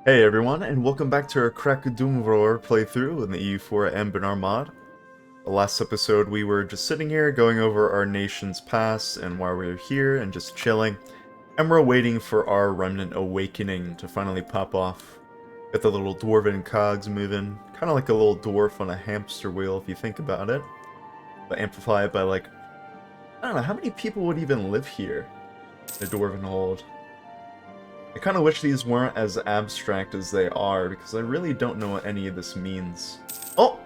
Hey everyone, and welcome back to our Krakdhûmvror playthrough in the EU4 Anbennar mod. The last episode we were just sitting here going over our nation's past and why we were here and just chilling, and we're waiting for our remnant awakening to finally pop off. Get the little dwarven cogs moving, kind of like a little dwarf on a hamster wheel if you think about it. But amplify it by like, I don't know, how many people would even live here? The dwarven hold. I kind of wish these weren't as abstract as they are, because I really don't know what any of this means. Oh!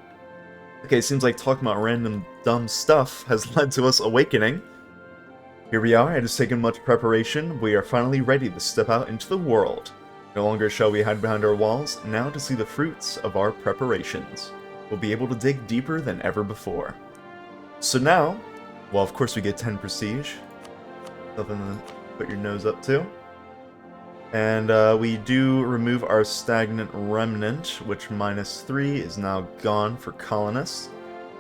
Okay, seems like talking about random dumb stuff has led to us awakening. Here we are, it has taken much preparation, we are finally ready to step out into the world. No longer shall we hide behind our walls, now to see the fruits of our preparations. We'll be able to dig deeper than ever before. So now, well of course we get 10 prestige. Nothing to put your nose up to. And we do remove our stagnant remnant, which -3 is now gone for colonists.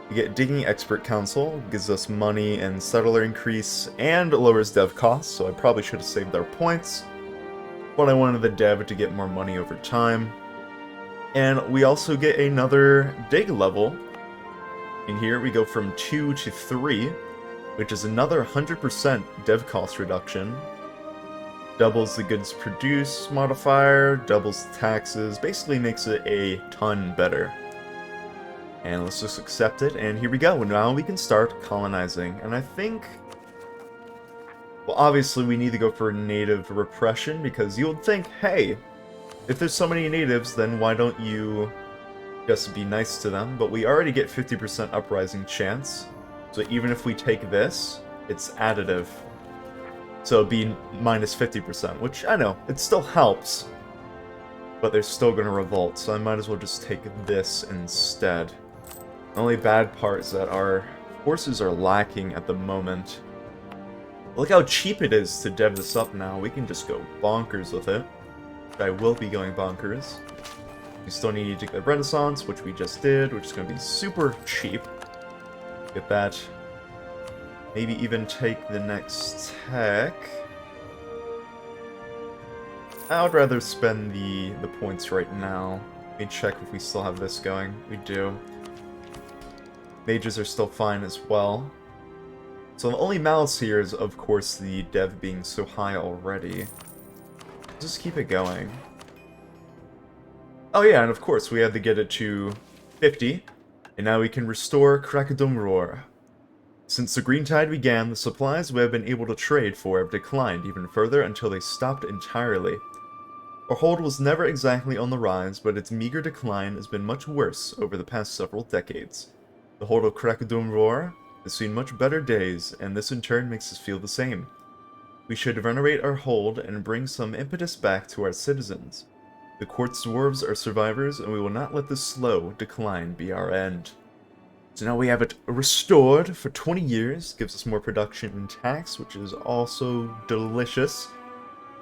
We get digging expert council, gives us money and settler increase, and lowers dev costs, so I probably should have saved our points. But I wanted the dev to get more money over time. And we also get another dig level. In here we go from 2 to 3, which is another 100% dev cost reduction. Doubles the goods produced modifier, doubles the taxes, basically makes it a ton better. And let's just accept it, and here we go. Now we can start colonizing, and I think... well, obviously we need to go for native repression, because you would think, hey, if there's so many natives, then why don't you just be nice to them? But we already get 50% uprising chance, so even if we take this, it's additive. So it'd be -50%, which, I know, it still helps. But they're still gonna revolt, so I might as well just take this instead. The only bad part is that our forces are lacking at the moment. Look how cheap it is to dev this up now. We can just go bonkers with it. I will be going bonkers. We still need to get the Renaissance, which we just did, which is gonna be super cheap. Get that. Maybe even take the next tech. I would rather spend the points right now. Let me check if we still have this going. We do. Mages are still fine as well. So the only malice here is, of course, the dev being so high already. Just keep it going. Oh yeah, and of course we had to get it to 50. And now we can restore Krakdhûmvror. Since the Green Tide began, the supplies we have been able to trade for have declined even further until they stopped entirely. Our hold was never exactly on the rise, but its meager decline has been much worse over the past several decades. The hold of Krakdhûmvror has seen much better days, and this in turn makes us feel the same. We should renovate our hold and bring some impetus back to our citizens. The Quartz Dwarves are survivors, and we will not let this slow decline be our end. So now we have it restored for 20 years, gives us more production and tax, which is also delicious.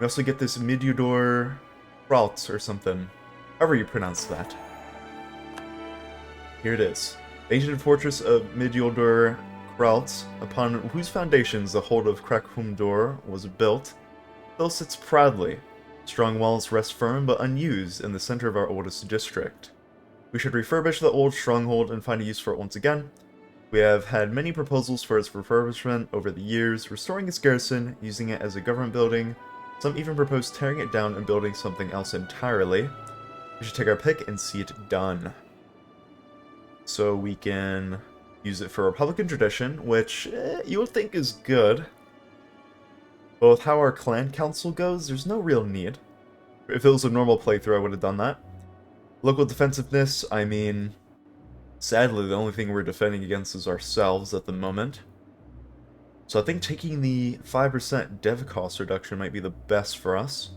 We also get this Midudor Quartz or something, however you pronounce that. Here it is. The ancient fortress of Midudor Quartz, upon whose foundations the hold of Krakdhûmvror was built, still sits proudly. Strong walls rest firm but unused in the center of our oldest district. We should refurbish the old stronghold and find a use for it once again. We have had many proposals for its refurbishment over the years, restoring its garrison, using it as a government building. Some even propose tearing it down and building something else entirely. We should take our pick and see it done. So we can use it for Republican tradition, which you would think is good. But with how our clan council goes, there's no real need. If it was a normal playthrough, I would have done that. Local defensiveness, I mean, sadly the only thing we're defending against is ourselves at the moment. So I think taking the 5% dev cost reduction might be the best for us.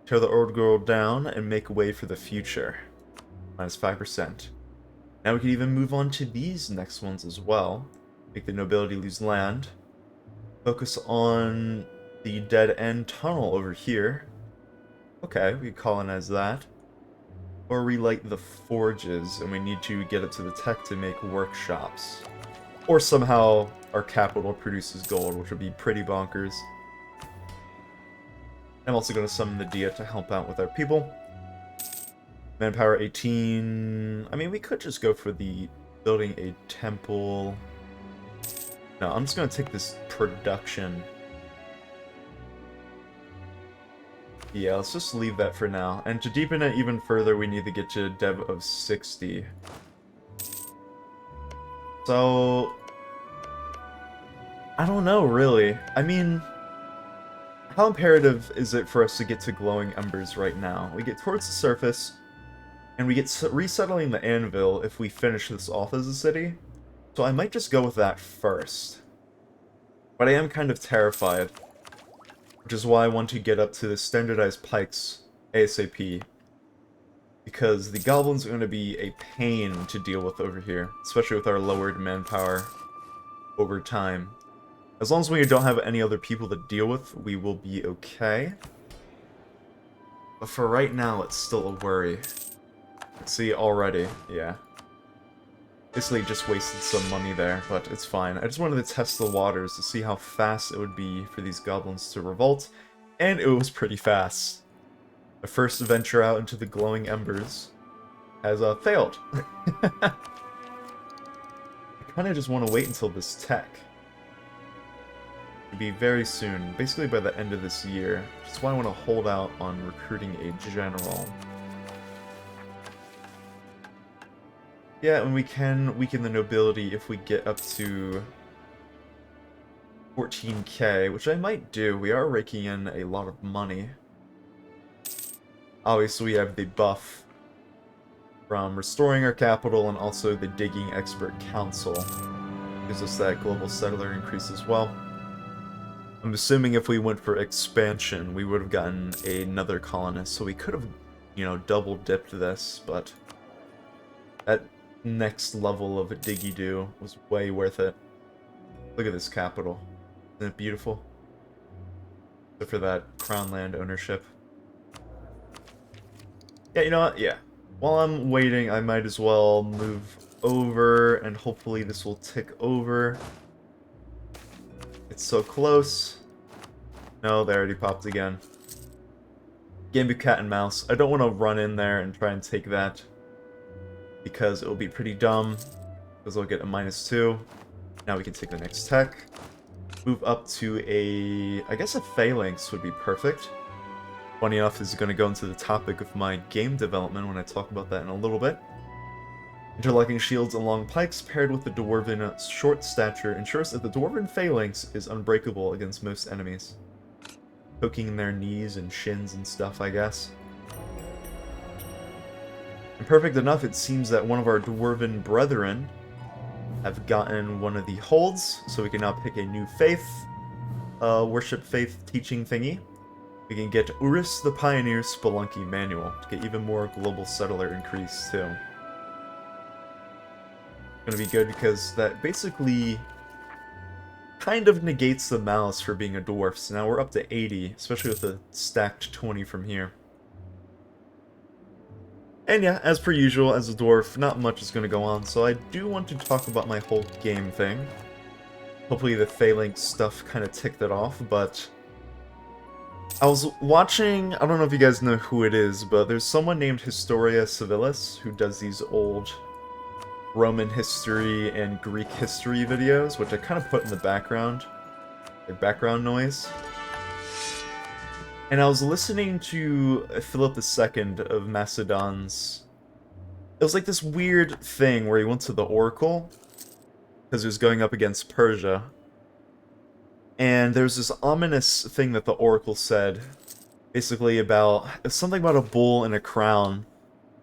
Tear the old girl down and make way for the future. -5%. Now we can even move on to these next ones as well. Make the nobility lose land. Focus on the dead end tunnel over here. Okay, we can colonize that. Or relight the forges, and we need to get it to the tech to make workshops. Or somehow our capital produces gold, which would be pretty bonkers. I'm also going to summon the Dia to help out with our people. Manpower 18. I mean, we could just go for the building a temple. No, I'm just going to take this production. Yeah, let's just leave that for now. And to deepen it even further, we need to get to a dev of 60. So, I don't know, really. I mean, how imperative is it for us to get to glowing embers right now? We get towards the surface, and we get resettling the anvil if we finish this off as a city. So I might just go with that first. But I am kind of terrified, which is why I want to get up to the standardized pikes ASAP. Because the goblins are going to be a pain to deal with over here, especially with our lowered manpower over time. As long as we don't have any other people to deal with, we will be okay. But for right now, it's still a worry. See, already, yeah. Basically just wasted some money there, but it's fine. I just wanted to test the waters to see how fast it would be for these goblins to revolt, and it was pretty fast. The first venture out into the glowing embers has failed. I kind of just want to wait until this tech. It'll be very soon, basically by the end of this year. That's why I want to hold out on recruiting a general. Yeah, and we can weaken the nobility if we get up to 14k, which I might do. We are raking in a lot of money. Obviously, we have the buff from restoring our capital and also the digging expert council. Gives us that global settler increase as well. I'm assuming if we went for expansion, we would have gotten another colonist, so we could have, you know, double dipped this, but that next level of a diggy-do was way worth it. Look at this capital. Isn't it beautiful? Except for that crown land ownership. Yeah, you know what? Yeah. While I'm waiting, I might as well move over, and hopefully this will tick over. It's so close. No, they already popped again. Game of cat and mouse. I don't want to run in there and try and take that, because it will be pretty dumb, because I'll get a -2. Now we can take the next tech. Move up to I guess a phalanx would be perfect. Funny enough, this is going to go into the topic of my game development when I talk about that in a little bit. Interlocking shields and long pikes paired with the dwarven short stature ensures that the dwarven phalanx is unbreakable against most enemies. Poking in their knees and shins and stuff, I guess. And perfect enough, it seems that one of our dwarven brethren have gotten one of the holds, so we can now pick a new faith, worship faith teaching thingy. We can get Urus the Pioneer Spelunky Manual to get even more global settler increase too. Gonna be good because that basically kind of negates the malice for being a dwarf. So now we're up to 80, especially with a stacked 20 from here. And yeah, as per usual, as a dwarf, not much is going to go on, so I do want to talk about my whole game thing. Hopefully the phalanx stuff kind of ticked it off, but I was watching, I don't know if you guys know who it is, but there's someone named Historia Civilis who does these old Roman history and Greek history videos, which I kind of put in the background, like background noise. And I was listening to Philip II of Macedon's. It was like this weird thing where he went to the Oracle, because he was going up against Persia. And there's this ominous thing that the Oracle said, basically about, something about a bull and a crown,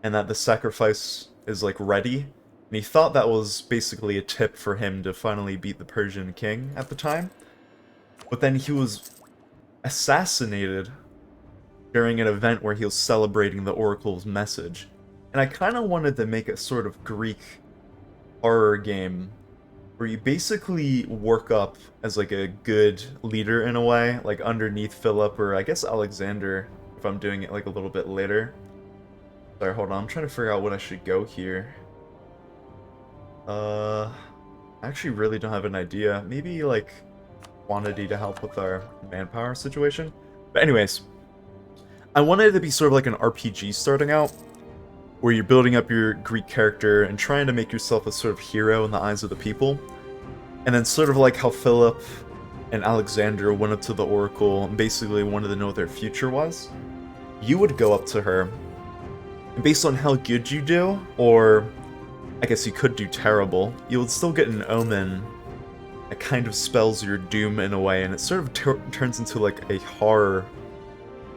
and that the sacrifice is like ready. And he thought that was basically a tip for him to finally beat the Persian king at the time. But then he was assassinated during an event where he was celebrating the Oracle's message. And I kind of wanted to make a sort of Greek horror game where you basically work up as like a good leader in a way, like underneath Philip, or I guess Alexander, if I'm doing it like a little bit later. Sorry, hold on, I'm trying to figure out what I should go here. I actually really don't have an idea. Maybe like quantity to help with our manpower situation. But anyways, I wanted it to be sort of like an RPG starting out. where you're building up your Greek character and trying to make yourself a sort of hero in the eyes of the people. And then sort of like how Philip and Alexander went up to the Oracle and basically wanted to know what their future was. You would go up to her, and based on how good you do, or I guess you could do terrible, you would still get an omen that kind of spells your doom in a way, and it sort of turns into like a horror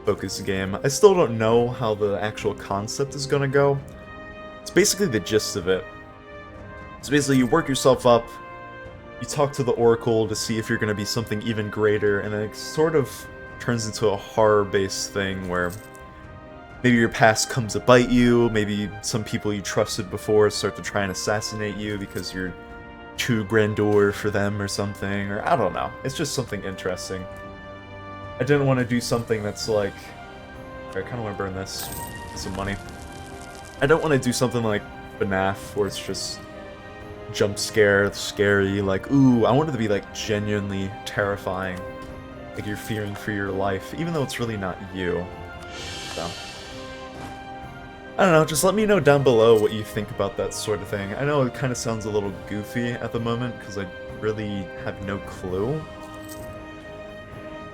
focused game. I still don't know how the actual concept is gonna go. It's basically the gist of it. So basically you work yourself up, you talk to the Oracle to see if you're gonna be something even greater, and then it sort of turns into a horror-based thing where maybe your past comes to bite you, maybe some people you trusted before start to try and assassinate you because you're too grandeur for them or something, or I don't know. It's just something interesting. I didn't want to do something that's like... I kind of want to burn this. Get some money. I don't want to do something like FNAF, where it's just jump scare, scary, like, ooh, I want it to be like genuinely terrifying. Like you're fearing for your life, even though it's really not you. So... I don't know, just let me know down below what you think about that sort of thing. I know it kind of sounds a little goofy at the moment, because I really have no clue.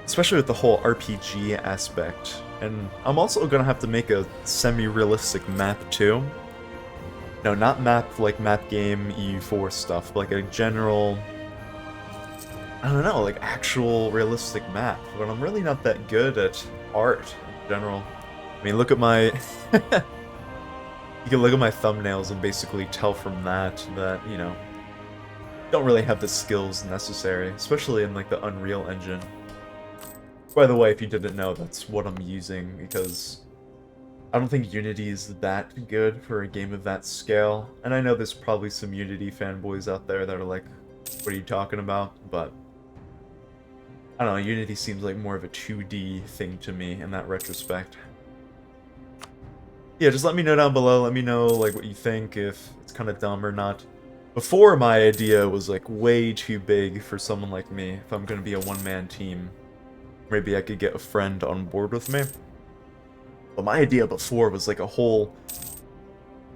Especially with the whole RPG aspect. And I'm also gonna have to make a semi-realistic map too. No, not map like map game EU4 stuff, but like a general... I don't know, like actual realistic map. But I'm really not that good at art in general. I mean, look at my... You can look at my thumbnails and basically tell from that, you know, don't really have the skills necessary, especially in, like, the Unreal Engine. By the way, if you didn't know, that's what I'm using, because I don't think Unity is that good for a game of that scale. And I know there's probably some Unity fanboys out there that are like, what are you talking about? But, I don't know, Unity seems like more of a 2D thing to me in that retrospect. Yeah, just let me know down below, let me know like what you think, if it's kind of dumb or not. Before, my idea was like way too big for someone like me, if I'm gonna be a one-man team. Maybe I could get a friend on board with me. But my idea before was like a whole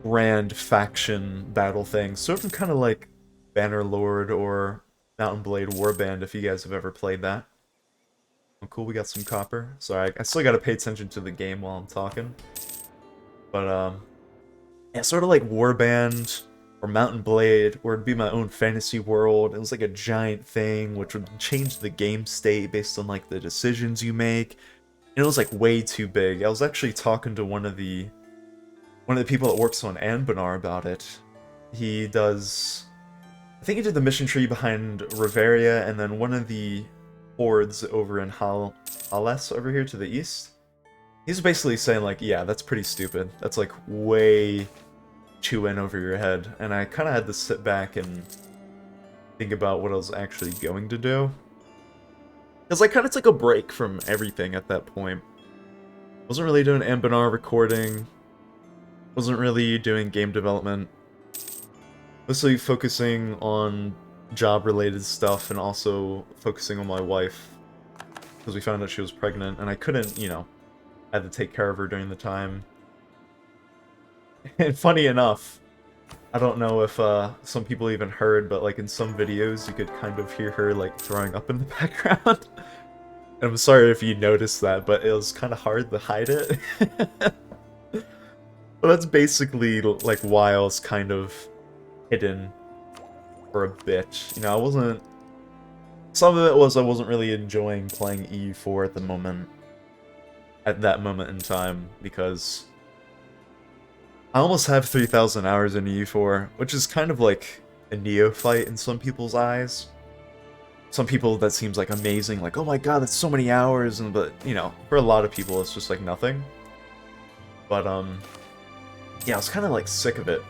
grand faction battle thing, sort of kind of like Bannerlord or Mountain Blade Warband, if you guys have ever played that. Oh cool, we got some copper. Sorry, I still gotta pay attention to the game while I'm talking. But, yeah, sort of like Warband or Mountain Blade, where it'd be my own fantasy world. It was like a giant thing, which would change the game state based on, like, the decisions you make. And it was, like, way too big. I was actually talking to one of the people that works on Anbennar about it. He does... I think he did the mission tree behind Riveria, and then one of the hordes over in Hales over here to the east. He's basically saying, like, yeah, that's pretty stupid. That's, like, way too in over your head. And I kind of had to sit back and think about what I was actually going to do. Because I kind of took a break from everything at that point. Wasn't really doing Anbennar recording. Wasn't really doing game development. Mostly focusing on job-related stuff and also focusing on my wife. Because we found out she was pregnant, and I couldn't, you know... I had to take care of her during the time. And funny enough, I don't know if some people even heard, but like in some videos you could kind of hear her like throwing up in the background. And I'm sorry if you noticed that, but it was kind of hard to hide it. But that's basically like why I was kind of hidden for a bit. You know, I wasn't... Some of it was I wasn't really enjoying playing EU4 at the moment. At that moment in time, because I almost have 3,000 hours in EU4, which is kind of like a neophyte in some people's eyes. Some people that seems like amazing, like, oh my god, that's so many hours, and but, you know, for a lot of people it's just like nothing. But, yeah, I was kind of like sick of it.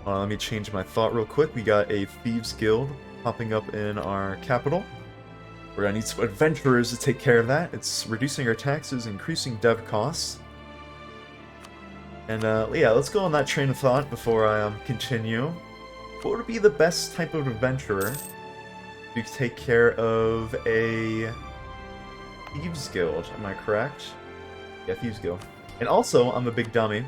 Let me change my thought real quick. We got a Thieves Guild popping up in our capital. We're gonna need some adventurers to take care of that. It's reducing our taxes, increasing dev costs. And yeah, let's go on that train of thought before I continue. What would be the best type of adventurer to take care of a Thieves Guild? Am I correct? Yeah, Thieves Guild. And also, I'm a big dummy.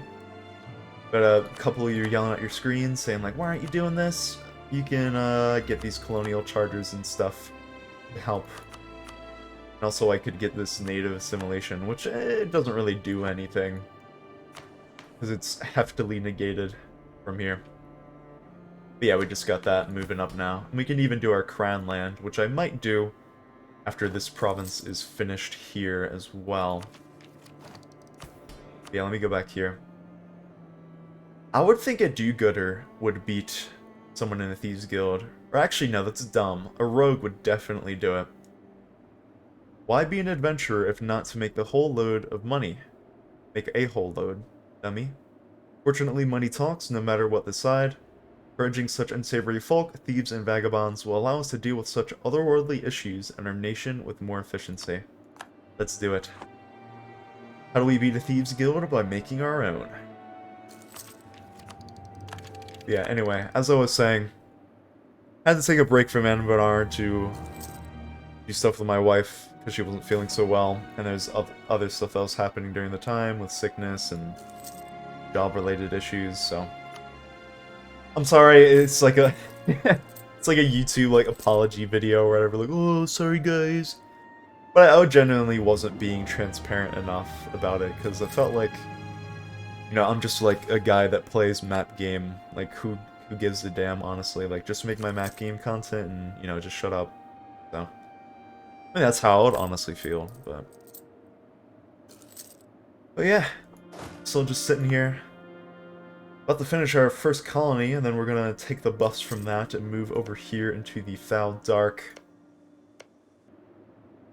But a couple of you yelling at your screens saying like, why aren't you doing this? You can get these colonial charters and stuff to help. And also I could get this native assimilation, which it doesn't really do anything. Because it's heftily negated from here. But yeah, we just got that moving up now. And we can even do our crown land, which I might do after this province is finished here as well. Yeah, let me go back here. I would think a do-gooder would beat someone in a Thieves Guild. Or actually, no, that's dumb. A rogue would definitely do it. Why be an adventurer if not to make the whole load of money? Make a whole load, dummy. Fortunately, money talks, no matter what the side. Purging such unsavory folk, thieves, and vagabonds will allow us to deal with such otherworldly issues and our nation with more efficiency. Let's do it. How do we beat a Thieves Guild? By making our own. Yeah, anyway, as I was saying, I had to take a break from Anbennar to do stuff with my wife because she wasn't feeling so well, and there's other stuff that was happening during the time with sickness and job-related issues, so I'm sorry, it's like a it's like a YouTube like apology video or whatever, like, oh, sorry guys. But I genuinely wasn't being transparent enough about it, because I felt like, you know, I'm just like a guy that plays map game. Like, who gives a damn, honestly? Like, just make my map game content and, you know, just shut up. So, I mean, that's how I would honestly feel, but yeah, still just sitting here. About to finish our first colony, and then we're gonna take the buffs from that and move over here into the Foul Dark.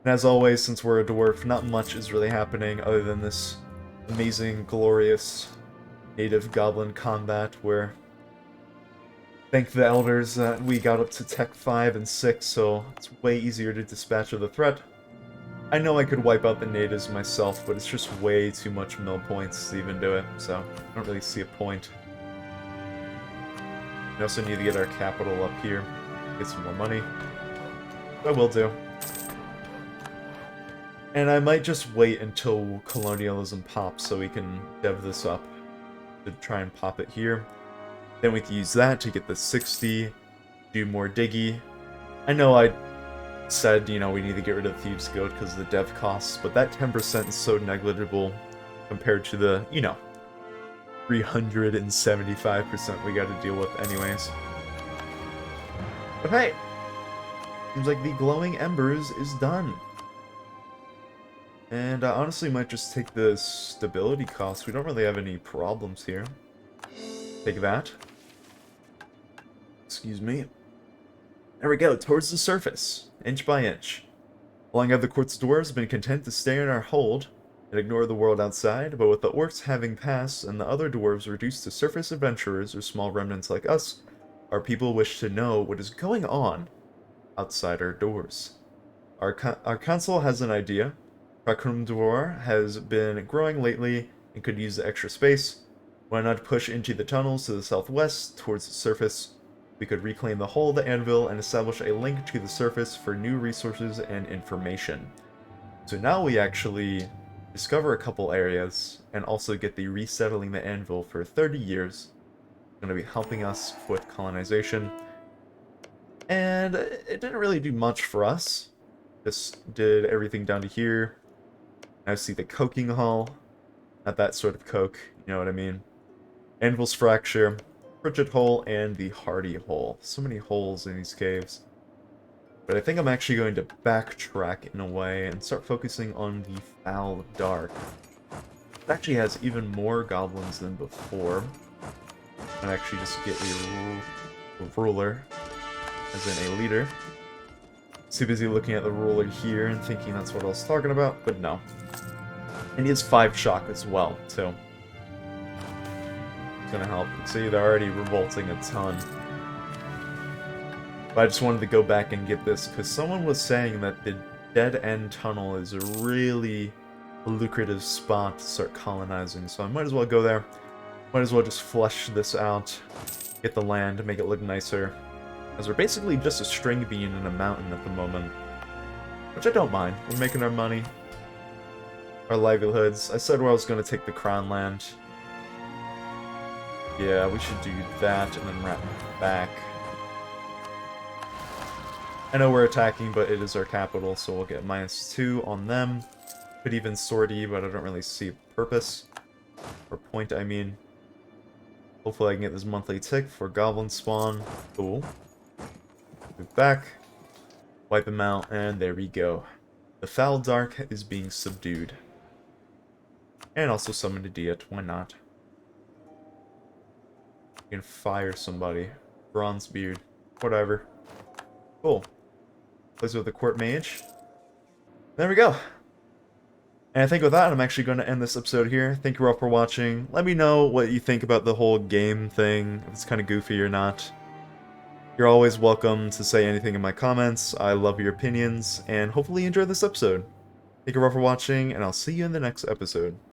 And as always, since we're a dwarf, not much is really happening other than this amazing, glorious native goblin combat where, thank the elders, we got up to Tech 5 and 6, so it's way easier to dispatch of the threat. I know I could wipe out the natives myself, but it's just way too much mill points to even do it, so I don't really see a point. We also need to get our capital up here, get some more money. I will do. And I might just wait until colonialism pops so we can dev this up to try and pop it here. Then we can use that to get the 60, do more diggy. I know I said, you know, we need to get rid of Thieves Guild because of the dev costs, but that 10% is so negligible compared to the, you know, 375% we gotta deal with anyways. But hey, seems like the Glowing Embers is done. And I honestly might just take the stability cost. We don't really have any problems here. Take that. Excuse me. There we go, towards the surface, inch by inch. Long have the Quartz Dwarves been content to stay in our hold and ignore the world outside, but with the orcs having passed and the other dwarves reduced to surface adventurers or small remnants like us, our people wish to know what is going on outside our doors. Our council has an idea. Krakdhûmvror has been growing lately and could use the extra space. Why not push into the tunnels to the southwest towards the surface? We could reclaim the whole of the anvil and establish a link to the surface for new resources and information. So now we actually discover a couple areas and also get the resettling the anvil for 30 years. It's going to be helping us with colonization. And it didn't really do much for us. Just did everything down to here. Now see the coking hull. Not that sort of coke, you know what I mean. Anvil's fracture, frigid hole, and the hardy hole. So many holes in these caves. But I think I'm actually going to backtrack in a way and start focusing on the Foul Dark. It actually has even more goblins than before. And actually just get a ruler, as in a leader. Too busy looking at the ruler here and thinking that's what I was talking about, but no. And he has 5 shock as well, too. It's gonna help. See, they're already revolting a ton. But I just wanted to go back and get this, because someone was saying that the Dead End Tunnel is a really lucrative spot to start colonizing, so I might as well go there. Might as well just flesh this out, get the land, make it look nicer. As we're basically just a string bean in a mountain at the moment. Which I don't mind. We're making our money. our livelihoods. I said where I was going to take the crown land. Yeah, we should do that and then wrap back. I know we're attacking, but it is our capital, so we'll get -2 on them. Could even sortie, but I don't really see a purpose. Or point, I mean. Hopefully I can get this monthly tick for goblin spawn. Cool. Move back. Wipe them out, and there we go. The Foul Dark is being subdued. And also summon a Diet, why not? You can fire somebody. Bronzebeard. Whatever. Cool. Plays with the Court Mage. There we go. And I think with that, I'm actually going to end this episode here. Thank you all for watching. Let me know what you think about the whole game thing, if it's kind of goofy or not. You're always welcome to say anything in my comments. I love your opinions, and hopefully you enjoyed this episode. Thank you all for watching, and I'll see you in the next episode.